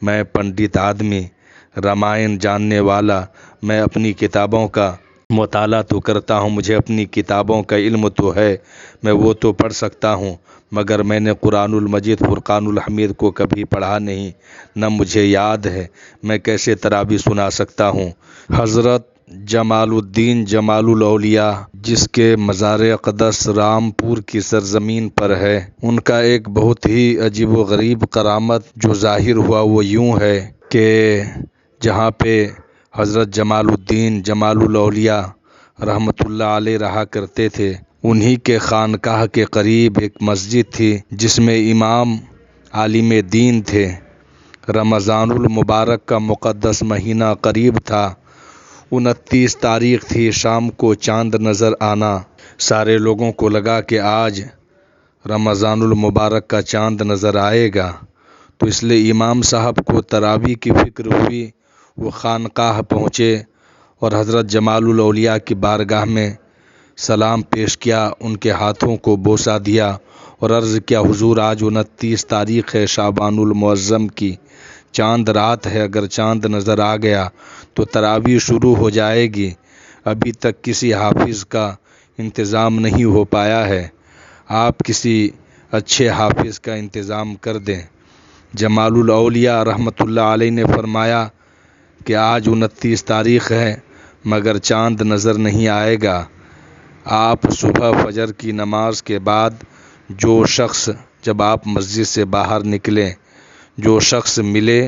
میں پنڈت آدمی، رامائن جاننے والا، میں اپنی کتابوں کا مطالعہ تو کرتا ہوں، مجھے اپنی کتابوں کا علم تو ہے، میں وہ تو پڑھ سکتا ہوں، مگر میں نے قرآن المجید فرقان الحمید کو کبھی پڑھا نہیں، نہ مجھے یاد ہے، میں کیسے تراویح سنا سکتا ہوں۔ حضرت جمال الدین جمال الاولیاء، جس کے مزار اقدس رامپور کی سرزمین پر ہے، ان کا ایک بہت ہی عجیب و غریب کرامت جو ظاہر ہوا وہ یوں ہے کہ جہاں پہ حضرت جمال الدین جمال الاولیاء رحمۃ اللہ علیہ رہا کرتے تھے، انہی کے خانقاہ کے قریب ایک مسجد تھی جس میں امام عالم دین تھے۔ رمضان المبارک کا مقدس مہینہ قریب تھا، 29 تاریخ تھی، شام کو چاند نظر آنا، سارے لوگوں کو لگا کہ آج رمضان المبارک کا چاند نظر آئے گا، تو اس لیے امام صاحب کو تراویح کی فکر ہوئی، وہ خانقاہ پہنچے اور حضرت جمال الاولیاء کی بارگاہ میں سلام پیش کیا، ان کے ہاتھوں کو بوسہ دیا اور عرض کیا، حضور آج 29 تاریخ ہے شعبان المعظم کی، چاند رات ہے، اگر چاند نظر آ گیا تو تراویح شروع ہو جائے گی، ابھی تک کسی حافظ کا انتظام نہیں ہو پایا ہے، آپ کسی اچھے حافظ کا انتظام کر دیں۔ جمال الاولیاء رحمۃ اللہ علیہ نے فرمایا کہ آج 29 تاریخ ہے مگر چاند نظر نہیں آئے گا، آپ صبح فجر کی نماز کے بعد جو شخص، جب آپ مسجد سے باہر نکلیں، جو شخص ملے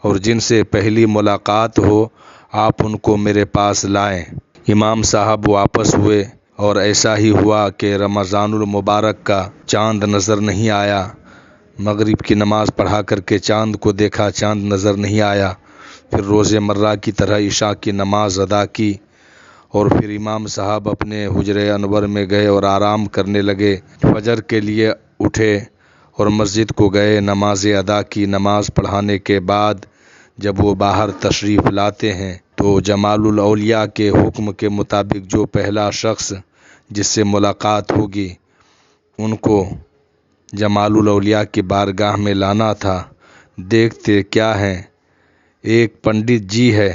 اور جن سے پہلی ملاقات ہو، آپ ان کو میرے پاس لائیں۔ امام صاحب واپس ہوئے اور ایسا ہی ہوا کہ رمضان المبارک کا چاند نظر نہیں آیا، مغرب کی نماز پڑھا کر کے چاند کو دیکھا، چاند نظر نہیں آیا، پھر روز مرہ کی طرح عشاء کی نماز ادا کی اور پھر امام صاحب اپنے حجرہ انور میں گئے اور آرام کرنے لگے، فجر کے لیے اٹھے اور مسجد کو گئے، نماز ادا کی، نماز پڑھانے کے بعد جب وہ باہر تشریف لاتے ہیں تو جمال الاولیاء کے حکم کے مطابق جو پہلا شخص جس سے ملاقات ہوگی ان کو جمال الاولیاء کی بارگاہ میں لانا تھا۔ دیکھتے کیا ہیں، ایک پنڈت جی ہے،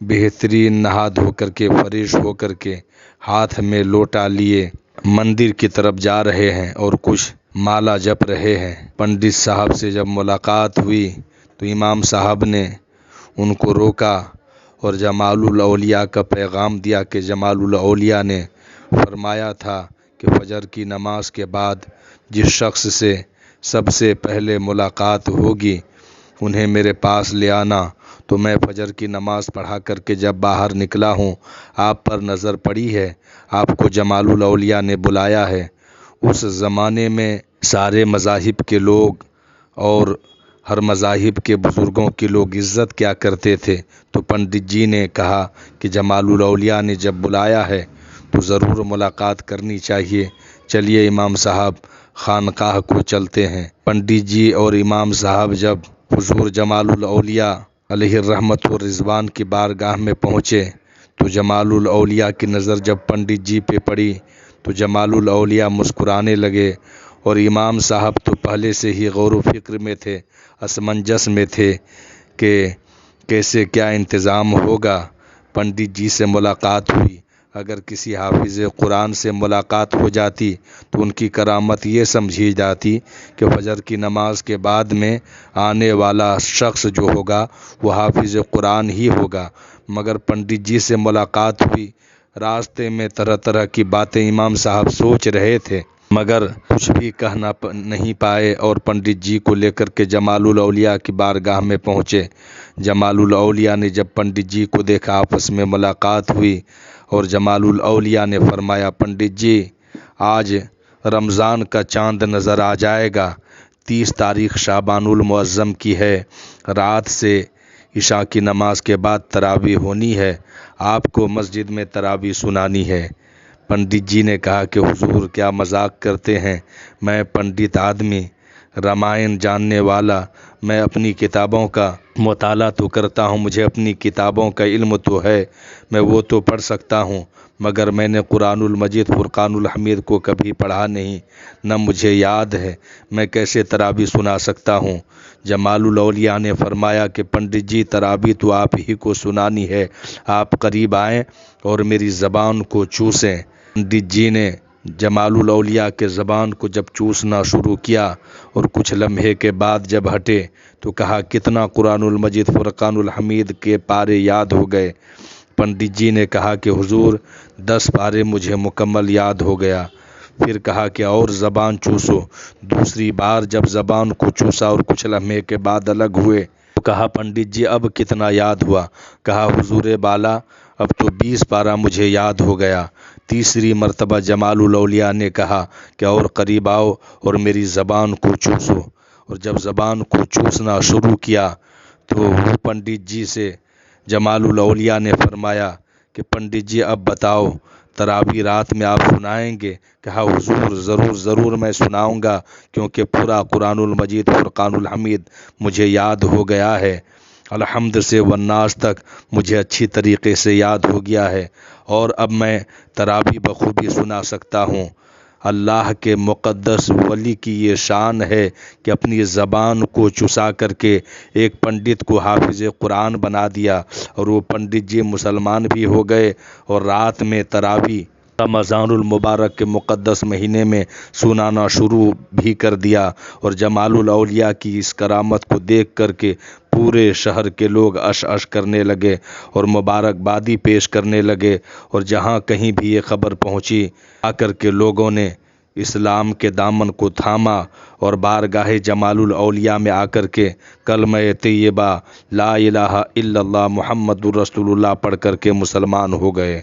بہترین نہا دھو کر کے فریش ہو کر کے ہاتھ میں لوٹا لیے مندر کی طرف جا رہے ہیں اور کچھ مالا جپ رہے ہیں۔ پنڈت صاحب سے جب ملاقات ہوئی تو امام صاحب نے ان کو روکا اور جمال الاولیاء کا پیغام دیا کہ جمال الاولیاء نے فرمایا تھا کہ فجر کی نماز کے بعد جس شخص سے سب سے پہلے ملاقات ہوگی انہیں میرے پاس لے آنا، تو میں فجر کی نماز پڑھا کر کے جب باہر نکلا ہوں آپ پر نظر پڑی ہے، آپ کو جمال الاولیاء نے بلایا ہے۔ اس زمانے میں سارے مذاہب کے لوگ اور ہر مذاہب کے بزرگوں کے لوگ عزت کیا کرتے تھے، تو پنڈت جی نے کہا کہ جمال الاولیاء نے جب بلایا ہے تو ضرور ملاقات کرنی چاہیے، چلیے امام صاحب خانقاہ کو چلتے ہیں۔ پنڈت جی اور امام صاحب جب حضور جمال الاولیاء علیہ الرحمت والرضوان کی بارگاہ میں پہنچے تو جمال الاولیاء کی نظر جب پنڈت جی پہ پڑی تو جمال الاولیاء مسکرانے لگے اور امام صاحب تو پہلے سے ہی غور و فکر میں تھے، اسمنجس میں تھے کہ کیسے کیا انتظام ہوگا۔ پنڈت جی سے ملاقات ہوئی، اگر کسی حافظ قرآن سے ملاقات ہو جاتی تو ان کی کرامت یہ سمجھی جاتی کہ فجر کی نماز کے بعد میں آنے والا شخص جو ہوگا وہ حافظ قرآن ہی ہوگا، مگر پنڈت جی سے ملاقات ہوئی، راستے میں طرح طرح کی باتیں امام صاحب سوچ رہے تھے مگر کچھ بھی کہنا نہیں پائے اور پنڈت جی کو لے کر کے جمال الاولیاء کی بارگاہ میں پہنچے۔ جمال الاولیاء نے جب پنڈت جی کو دیکھا، آپس میں ملاقات ہوئی اور جمال الاولیاء نے فرمایا، پنڈت جی آج رمضان کا چاند نظر آ جائے گا، 30 تاریخ شعبان المعظم کی ہے، رات سے عشاء کی نماز کے بعد تراویح ہونی ہے، آپ کو مسجد میں تراویح سنانی ہے۔ پنڈت جی نے کہا کہ حضور کیا مذاق کرتے ہیں، میں پنڈت آدمی، رامائن جاننے والا، میں اپنی کتابوں کا مطالعہ تو کرتا ہوں، مجھے اپنی کتابوں کا علم تو ہے، میں وہ تو پڑھ سکتا ہوں، مگر میں نے قرآن المجید فرقان الحمید کو کبھی پڑھا نہیں، نہ مجھے یاد ہے، میں کیسے تراویح سنا سکتا ہوں؟ جمال الاولیاء نے فرمایا کہ پنڈت جی تراویح تو آپ ہی کو سنانی ہے، آپ قریب آئیں اور میری زبان کو چوسیں۔ پنڈت جی نے جمال الاولیاء کے زبان کو جب چوسنا شروع کیا اور کچھ لمحے کے بعد جب ہٹے تو کہا کتنا قرآن المجید فرقان الحمید کے پارے یاد ہو گئے؟ پنڈت جی نے کہا کہ حضور 10 پارے مجھے مکمل یاد ہو گیا۔ پھر کہا کہ اور زبان چوسو۔ دوسری بار جب زبان کو چوسا اور کچھ لمحے کے بعد الگ ہوئے تو کہا پنڈت جی اب کتنا یاد ہوا؟ کہا حضور بالا اب تو 20 پارہ مجھے یاد ہو گیا۔ تیسری مرتبہ جمال الاولیاء نے کہا کہ اور قریب آؤ اور میری زبان کو چوسو، اور جب زبان کو چوسنا شروع کیا تو وہ پنڈت جی سے جمال الاولیاء نے فرمایا کہ پنڈت جی اب بتاؤ تراویح رات میں آپ سنائیں گے؟ کہا حضور ضرور میں سناؤں گا، کیونکہ پورا قرآن المجید فرقان الحمید مجھے یاد ہو گیا ہے، الحمد سے والناس تک مجھے اچھی طریقے سے یاد ہو گیا ہے، اور اب میں تراویح بخوبی سنا سکتا ہوں۔ اللہ کے مقدس ولی کی یہ شان ہے کہ اپنی زبان کو چسا کر کے ایک پنڈت کو حافظ قرآن بنا دیا، اور وہ پنڈت جی مسلمان بھی ہو گئے اور رات میں تراویح رمضان المبارک کے مقدس مہینے میں سنانا شروع بھی کر دیا، اور جمال الاولیاء کی اس کرامت کو دیکھ کر کے پورے شہر کے لوگ عش عش کرنے لگے اور مبارکبادی پیش کرنے لگے، اور جہاں کہیں بھی یہ خبر پہنچی آ کر کے لوگوں نے اسلام کے دامن کو تھاما اور بارگاہ جمال الاولیاء میں آ کر کے کلمہ طیبہ لا الہ الا اللہ محمد الرسول اللہ پڑھ کر کے مسلمان ہو گئے۔